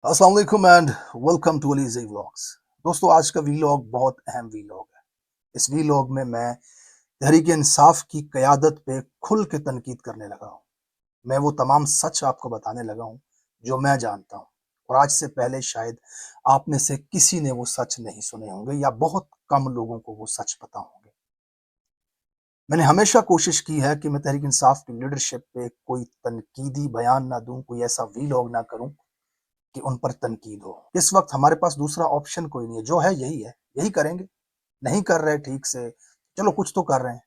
अस्सलाम वालेकुम and welcome to अलीज़ी vlogs. दोस्तों, आज का वीलॉग बहुत अहम वीलॉग है। इस वीलॉग में मैं तहरीक इंसाफ की क़यादत पे खुल के तनकीद करने लगा हूँ। मैं वो तमाम सच आपको बताने लगा हूँ जो मैं जानता हूँ, और आज से पहले शायद आप में से किसी ने वो सच नहीं सुने होंगे या बहुत कम लोगों को वो सच पता होंगे। मैंने हमेशा कोशिश की है कि मैं तहरीक इंसाफ की लीडरशिप पे कोई तनकीदी बयान ना दूं, कोई ऐसा वीलॉग ना करूं कि उन पर तनकीद हो। इस वक्त हमारे पास दूसरा ऑप्शन कोई नहीं है, जो है यही है, यही करेंगे। नहीं कर रहे ठीक से, चलो कुछ तो कर रहे हैं।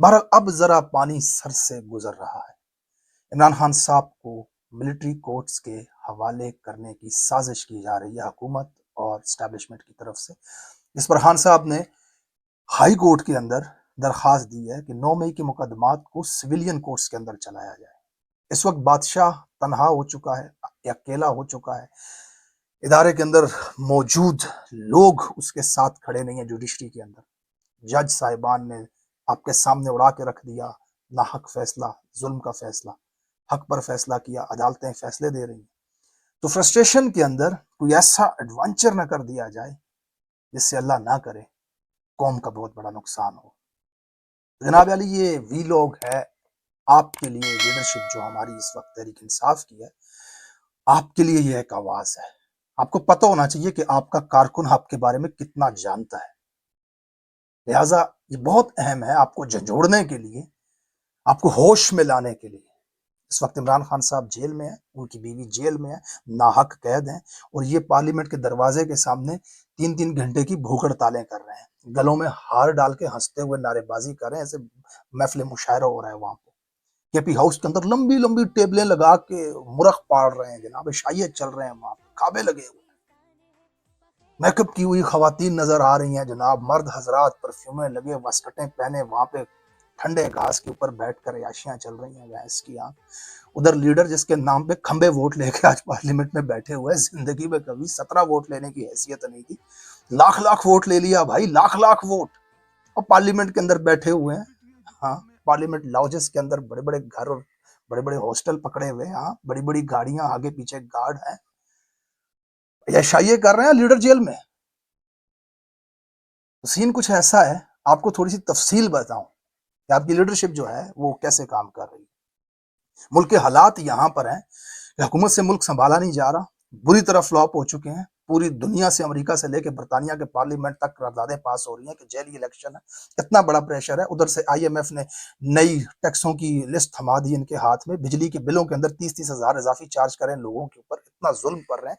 बहरहाल अब जरा पानी सर से गुजर रहा है। इमरान खान साहब को मिलिट्री कोर्ट्स के हवाले करने की साजिश की जा रही है हुकूमत और स्टैब्लिशमेंट की तरफ से। इस पर खान साहब ने हाई कोर्ट के अंदर दरखास्त दी है कि 9 मई के मुकदमात को सिविलियन कोर्ट्स के अंदर चलाया जाए। इस वक्त बादशाह तनहा हो चुका है, अकेला हो चुका है। इदारे के अंदर मौजूद लोग उसके साथ खड़े नहीं है। जुडिशरी के अंदर जज साहिबान ने आपके सामने उड़ा के रख दिया ना हक फैसला, जुल्म का फैसला। हक पर फैसला किया, अदालतें फैसले दे रही हैं। तो फ्रस्ट्रेशन के अंदर कोई ऐसा एडवेंचर ना कर दिया जाए जिससे अल्लाह ना करे कौम का बहुत बड़ा नुकसान हो। जनाब अली, ये वीलॉग है आपके लिए। लीडरशिप जो हमारी इस वक्त तहरीक इंसाफ की है, आपके लिए ये एक आवाज है। आपको पता होना चाहिए कि आपका कारकुन आपके बारे में कितना जानता है। लिहाजा ये बहुत अहम है आपको झंझोड़ने के लिए, आपको होश में लाने के लिए। इस वक्त इमरान खान साहब जेल में है, उनकी बीवी जेल में है, नाहक कैद हैं, और ये पार्लियामेंट के दरवाजे के सामने 3-3 घंटे की भूख हड़तालें कर रहे हैं। गलों में हार डाल के हंसते हुए नारेबाजी कर रहे हैं, ऐसे महफिल मुशायरा हो रहा है वहां पे। केपी हाउस के अंदर लंबी लंबी टेबलें लगा के मुरख पाड़ रहे हैं जनाब, शायद चल रहे हैं वहां पे, काबे लगे हुए। मेकअप की हुई खवातीन नजर आ रही हैं जनाब, मर्द हजरात परफ्यूमें लगे वस्कटें पहने वहां पे ठंडे घास के ऊपर बैठकर याशियां चल रही हैं भैंस की आंख। उधर लीडर जिसके नाम पे खंबे वोट लेके आज पार्लियामेंट में बैठे हुए, जिंदगी में कभी 17 वोट लेने की हैसियत नहीं थी, लाख लाख वोट ले लिया भाई, लाख लाख वोट। और पार्लियामेंट के अंदर बैठे हुए हैं। हाँ, पार्लियामेंट लॉजेस के अंदर बड़े बड़े घर और बड़े बड़े हॉस्टल पकड़े हुए हैं। हाँ, बड़ी बड़ी गाड़ियां, आगे पीछे गार्ड है, ऐशाइये कर रहे हैं लीडर जेल में। तो सीन कुछ ऐसा है, आपको थोड़ी सी तफसील बताऊं कि आपकी लीडरशिप जो है वो कैसे काम कर रही है। मुल्क के हालात यहाँ पर हैं कि हुकूमत से मुल्क संभाला नहीं जा रहा, बुरी तरह फ्लॉप हो चुके हैं। पूरी दुनिया से, अमेरिका से लेकर बरतानिया के पार्लियामेंट तक करारदादें पास हो रही हैं कि जेल इलेक्शन है। इतना बड़ा प्रेशर है। उधर से आईएमएफ ने नई टैक्सों की लिस्ट थमा दी इनके हाथ में। बिजली के बिलों के अंदर 30-30 हजार इजाफी चार्ज करें लोगों के ऊपर, इतना जुल्म कर रहे हैं।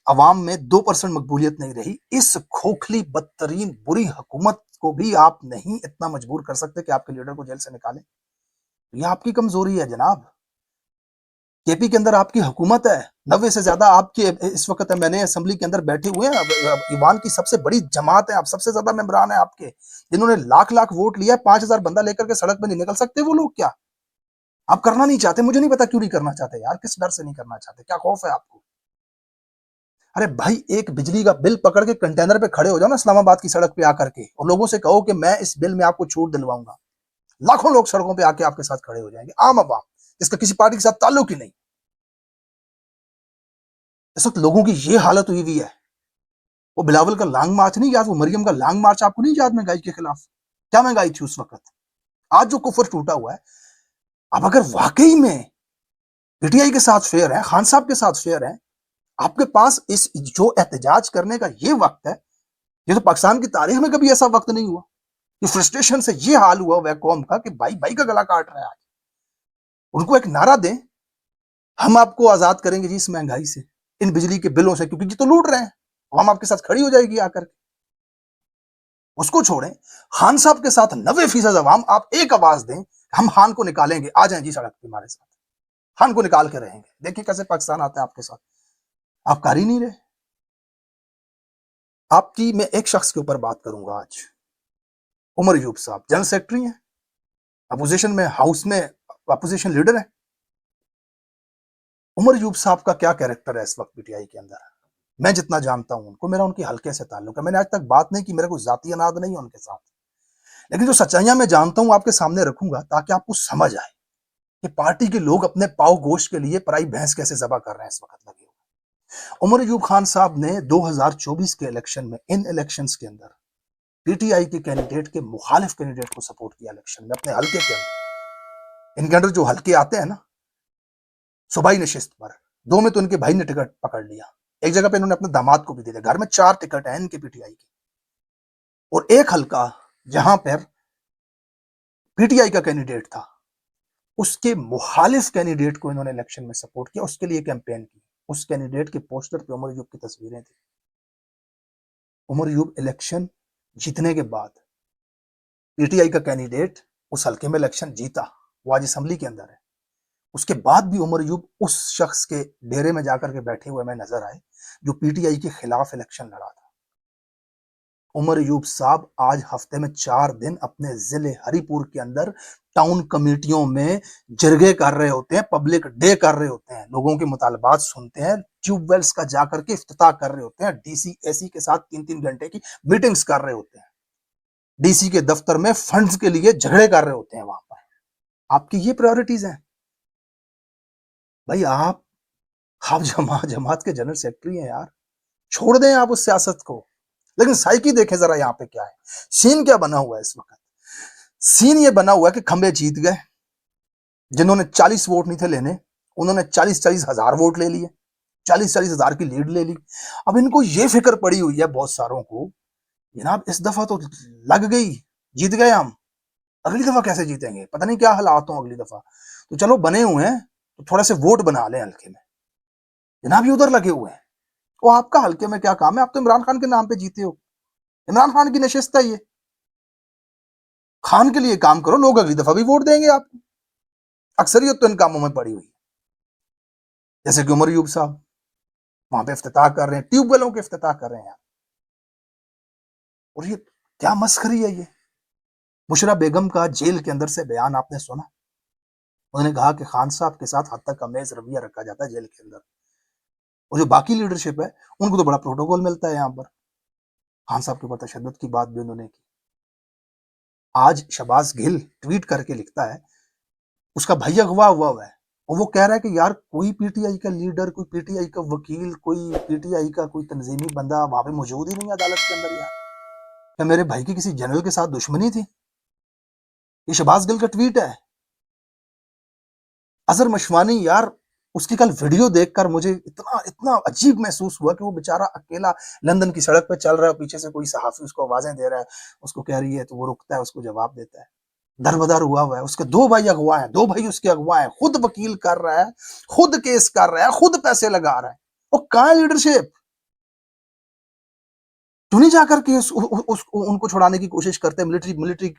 अवाम में 2% मकबूलियत नहीं रही। इस खोखली बदतरीन बुरी हुकूमत को भी आप नहीं इतना मजबूर कर सकते कि आपके लीडर को जेल से निकालें। ये आपकी कमजोरी है जनाब। केपी के अंदर आपकी हुकूमत है, 90 से ज्यादा आपके इस वक्त मैंने असेंबली के अंदर बैठे हुए हैं। ईवान की सबसे बड़ी जमात है, आप सबसे ज्यादा मेंबरान है आपके, जिन्होंने लाख लाख वोट लिया। 5,000 बंदा लेकर के सड़क पे नहीं निकल सकते वो लोग क्या? आप करना नहीं चाहते? मुझे नहीं पता क्यों नहीं करना चाहते यार, किस डर से नहीं करना चाहते, क्या खौफ है आपको? अरे भाई, एक बिजली का बिल पकड़ के कंटेनर पे खड़े हो जाओ ना इस्लामाबाद की सड़क पे आकर के, और लोगों से कहो कि मैं इस बिल में आपको छूट दिलवाऊंगा। लाखों लोग सड़कों पे आके आपके साथ खड़े हो जाएंगे, आम आवाम जिसका किसी पार्टी के साथ ताल्लुक ही नहीं। इस वक्त लोगों की ये हालत हुई हुई है। वो बिलावल का लॉन्ग मार्च नहीं याद, वो मरियम का लॉन्ग मार्च आपको नहीं याद महंगाई के खिलाफ? क्या महंगाई थी उस वक्त? आज जो कुफर टूटा हुआ है, अब अगर वाकई में पीटीआई के साथ फेयर है, खान साहब के साथ फेयर है, आपके पास इस जो एहतजाज करने का ये वक्त है, ये तो पाकिस्तान की तारीख में कभी ऐसा वक्त नहीं हुआ कि फ्रस्ट्रेशन से ये हाल हुआ वह कौम का कि भाई भाई का गला काट रहा है। आज उनको एक नारा दें, हम आपको आजाद करेंगे जी इस महंगाई से, इन बिजली के बिलों से, क्योंकि जी तो लूट रहे हैं। हम आपके साथ खड़ी हो जाएगी आकर के। उसको छोड़ें, खान साहब के साथ 90% अवाम, आप एक आवाज दें, हम खान को निकालेंगे, आ जाएं जी सड़क पे हमारे साथ, खान को निकाल के रहेंगे। देखिए कैसे पाकिस्तान आता है आपके साथ। आप कर ही नहीं रहे। आपकी मैं एक शख्स के ऊपर बात करूंगा आज, उमर यूब साहब जनरल सेक्रेटरी हैं, अपोजिशन में, हाउस में अपोजिशन लीडर है। उमर यूब साहब का क्या कैरेक्टर है इस वक्त पीटीआई के अंदर? मैं जितना जानता हूं उनको, मेरा उनकी हल्के से ताल्लुक है। मैंने आज तक बात नहीं की, मेरा कोई जाती अनाद नहीं है उनके साथ, लेकिन जो सच्चाइयां मैं जानता हूं आपके सामने रखूंगा ताकि आपको समझ आए कि पार्टी के लोग अपने पाव गोश्त के लिए पराई भैंस कैसे जबा कर रहे हैं इस वक्त लगे हुए। उमर अयूब खान साहब ने 2024 के इलेक्शन में, इन इलेक्शंस के अंदर पीटीआई के कैंडिडेट के मुखालिफ कैंडिडेट को सपोर्ट किया इलेक्शन में अपने हल्के के अंदर। इनके अंदर जो हल्के आते हैं ना सूबाई नशिस्त पर, दो में तो इनके भाई ने टिकट पकड़ लिया, एक जगह पे इन्होंने अपने दामाद को भी दे दिया। घर में 4 टिकट है इनके पीटीआई के, और एक हल्का जहां पर पीटीआई का कैंडिडेट था उसके मुखालिफ कैंडिडेट को इन्होंने इलेक्शन में सपोर्ट किया, उसके लिए कैंपेन की। उस कैंडिडेट के पोस्टर पे उमर अयूब की तस्वीरें थी। उमर अयूब इलेक्शन जीतने के बाद पीटीआई का कैंडिडेट उस हल्के में इलेक्शन जीता, वो आज असेंबली के अंदर है। उसके बाद भी उमर अयूब उस शख्स के डेरे में जाकर के बैठे हुए में नजर आए जो पीटीआई के खिलाफ इलेक्शन लड़ा था। उमर अयूब साहब आज हफ्ते में 4 दिन अपने जिले हरिपुर के अंदर टाउन कमेटियों में जरगे कर रहे होते हैं, पब्लिक डे कर रहे होते हैं, लोगों के मुतालबात सुनते हैं, ट्यूबवेल्स का जाकर के इफ्तिताह कर रहे होते हैं, डीसी एसी के साथ 3-3 घंटे की मीटिंग्स कर रहे होते हैं, डीसी के दफ्तर में फंड्स के लिए झगड़े कर रहे होते हैं। वहां पर आपकी ये प्रायोरिटीज हैं भाई। आप जमात के जनरल सेक्रेटरी हैं यार, छोड़ दें आप उस सियासत को। लेकिन साइकी देखें जरा यहाँ पे क्या है, सीन क्या बना हुआ है इस वक्त। सीन ये बना हुआ है कि खंबे जीत गए, जिन्होंने 40 वोट नहीं थे लेने उन्होंने 40-40 हजार वोट ले लिए, 40-40 हजार की लीड ले ली। अब इनको ये फिक्र पड़ी हुई है बहुत सारों को, जनाब इस दफा तो लग गई, जीत गए हम, अगली दफा कैसे जीतेंगे, पता नहीं क्या हालात हो अगली दफा। तो चलो बने हुए हैं तो थोड़ा से वोट बना लें हल्के में। जनाब ये उधर लगे हुए हैं, वो आपका हल्के में क्या काम है, आप तो इमरान खान के नाम पे जीते हो, इमरान खान की नशिस्त है ये, खान के लिए काम करो, लोग अगली दफा भी वोट देंगे आपको। अक्सरियत तो इन कामों में पड़ी हुई है। जैसे कि उमर अयूब साहब वहां पे इफ्तिताह कर रहे हैं, ट्यूबवेलों के इफ्तिताह कर रहे हैं। और ये क्या मस्खरी है ये। बुशरा बेगम का जेल के अंदर से बयान आपने सुना, उन्होंने कहा कि खान साहब के साथ हद तक अमेज रवैया रखा जाता है जेल के अंदर, और जो बाकी लीडरशिप है उनको तो बड़ा प्रोटोकॉल मिलता है। यहाँ पर खान साहब के ऊपर तशद्दुद की बात भी उन्होंने की। आज शहबाज गिल ट्वीट करके लिखता है, उसका भाई अगवा हुआ है और वो कह रहा है कि यार कोई पीटीआई का लीडर, कोई पीटीआई का वकील, कोई पीटीआई का कोई तंजीमी बंदा वहां पे मौजूद ही नहीं अदालत के अंदर। यार क्या मेरे भाई की किसी जनरल के साथ दुश्मनी थी? ये शहबाज गिल का ट्वीट है। अजहर मशवानी यार, उसकी कल वीडियो देखकर मुझे इतना इतना अजीब महसूस हुआ कि वो बेचारा अकेला लंदन की सड़क पे चल रहा है, पीछे से कोई सहाफी उसको आवाजें दे रहा है, उसको कह रही है तो वो रुकता है, उसको जवाब देता है। दरबदर हुआ है। उसके 2 भाई अगवा हैं, 2 भाई उसके अगवा हैं, खुद वकील कर रहा है, खुद केस कर रहा है, खुद पैसे लगा रहा है। वो कहाँ है लीडरशिप? क्यों नहीं जाकर के उनको छुड़ाने की कोशिश करते? मिलिट्री मिलिट्री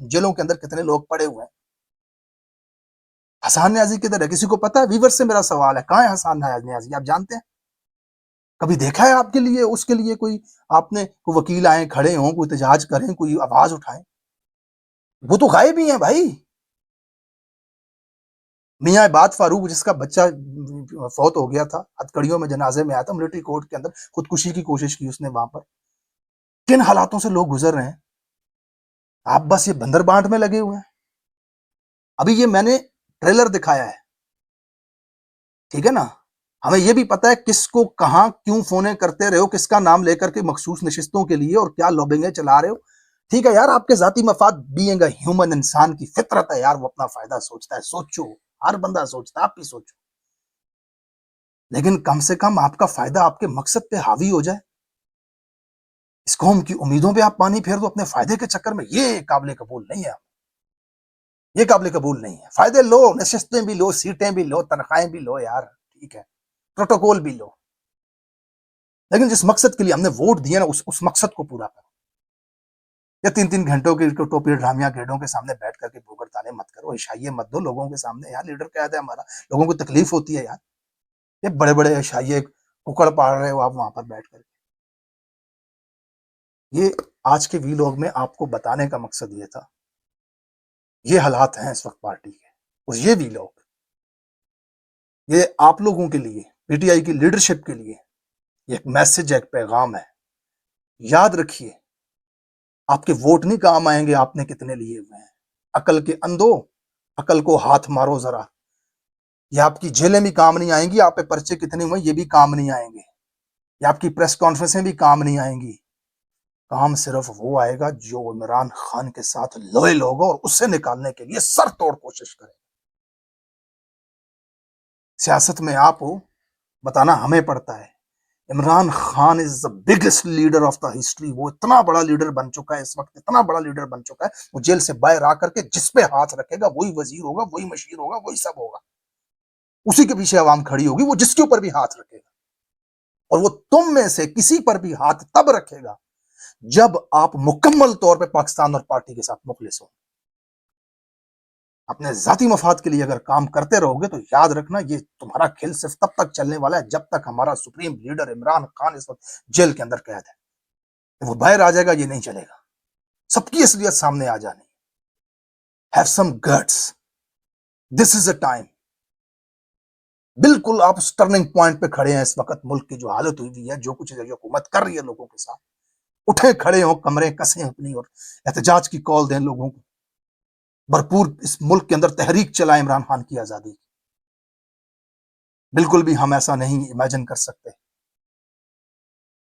जेलों के अंदर कितने लोग पड़े हुए हैं। हसान न्याजी किधर है? किसी को पता है? वीवर से मेरा सवाल है, कहाँ है हसान न्याजी? आप जानते हैं? कभी देखा है आपके लिए, उसके लिए कोई, आपने कोई वकील आए खड़े हों, कोई एहतजाज करें, कोई आवाज उठाए? वो तो गायब ही है भाई। मियाँ इबाद फारूक जिसका बच्चा फौत हो गया था, हथकड़ियों में जनाजे में आया था, मिलिट्री कोर्ट के अंदर खुदकुशी की कोशिश की उसने वहां पर। किन हालातों से लोग गुजर रहे हैं, आप बस ये बंदर बांट में लगे हुए हैं। अभी ये मैंने ट्रेलर दिखाया है, ठीक है ना, हमें ये भी पता है किसको कहां क्यों फोने करते रहे हो, किसका नाम लेकर के मखसूस नशिस्तों के लिए, और क्या लॉबिंग चला रहे हो। ठीक है यार, आपके जाती मफाद, बीइंग अ ह्यूमन, इंसान की फितरत है यार, वो अपना फायदा सोचता है, सोचो, हर बंदा सोचता है, आप भी सोचो, लेकिन कम से कम आपका फायदा आपके मकसद पे हावी हो जाए। इस कौम की उम्मीदों पे आप पानी फेर दो अपने फायदे के चक्कर में, ये काबिल कबूल नहीं है। ये काबिल कबूल नहीं है। फायदे लो, नशिस्तें भी लो, सीटें भी लो, तनख्वाहें भी लो यार, ठीक है, प्रोटोकॉल भी लो, लेकिन जिस मकसद के लिए हमने वोट दिया ना, उस मकसद को पूरा करो। या 3-3 घंटों की टोपी ड्रामिया गेडों के सामने बैठ करके भूगड़ ताने मत करो, ईशाइये मत दो लोगों के सामने यार। लीडर क्या है हमारा, लोगों को तकलीफ होती है यार। ये बड़े बड़े ईशाइये कुकड़ पाड़ रहे हो आप वहां पर बैठ कर। ये आज के वीलॉग में आपको बताने का मकसद ये था, ये हालात हैं इस वक्त पार्टी के। और ये वीलॉग ये आप लोगों के लिए, पीटीआई की लीडरशिप के लिए ये एक मैसेज है, एक पैगाम है। याद रखिए, आपके वोट नहीं काम आएंगे आपने कितने लिए हुए हैं। अकल के अंधो, अकल को हाथ मारो जरा। ये आपकी जेलें भी काम नहीं आएंगी, आप पे पर्चे कितने हुए ये भी काम नहीं आएंगे, ये आपकी प्रेस कॉन्फ्रेंसें भी काम नहीं आएंगी। काम सिर्फ वो आएगा जो इमरान खान के साथ लॉयल होगा और उससे निकालने के लिए सर तोड़ कोशिश करे। सियासत में आप हो, बताना हमें पड़ता है। Imran Khan is the biggest leader of the history. वो इतना बड़ा लीडर बन चुका है इस वक्त, इतना बड़ा लीडर बन चुका है, वो जेल से बाहर आकर के जिस पे हाथ रखेगा वही वजीर होगा, वही मशीर होगा, वही सब होगा। उसी के पीछे आवाम खड़ी होगी, वो जिसके ऊपर भी हाथ रखेगा। और वो तुम में से किसी पर भी हाथ तब रखेगा जब आप मुकम्मल तौर पे पाकिस्तान और पार्टी के साथ मुखलिस हो। अपने जाती मफाद के लिए अगर काम करते रहोगे तो याद रखना ये तुम्हारा खेल सिर्फ तब तक चलने वाला है जब तक हमारा सुप्रीम लीडर इमरान खान इस वक्त जेल के अंदर कैद है। वो बाहर आ जाएगा ये नहीं चलेगा। सबकी असलियत सामने आ जानी। Have some guts, this is a time. बिल्कुल आप टर्निंग पॉइंट पे खड़े हैं इस वक्त। मुल्क की जो हालत हुई है, जो कुछ हुकूमत कर रही है लोगों के साथ, उठे खड़े हो, कमरे कसे अपनी और एहतजाज की कॉल दें लोगों को। भरपूर इस मुल्क के अंदर तहरीक चलाए इमरान खान की आजादी की। बिल्कुल भी हम ऐसा नहीं इमेजिन कर सकते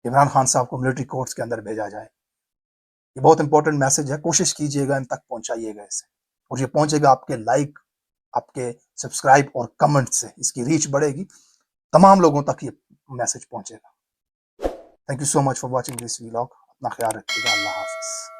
इमरान खान साहब को मिलिट्री कोर्ट्स के अंदर भेजा जाए। ये बहुत इंपॉर्टेंट मैसेज है, कोशिश कीजिएगा इन तक पहुंचाइएगा इसे, और ये पहुंचेगा आपके लाइक, आपके सब्सक्राइब और कमेंट से इसकी रीच बढ़ेगी, तमाम लोगों तक ये मैसेज पहुंचेगा। Thank you so much for watching this vlog. अपना ख्याल रखिएगा। अल्लाह हाफिज।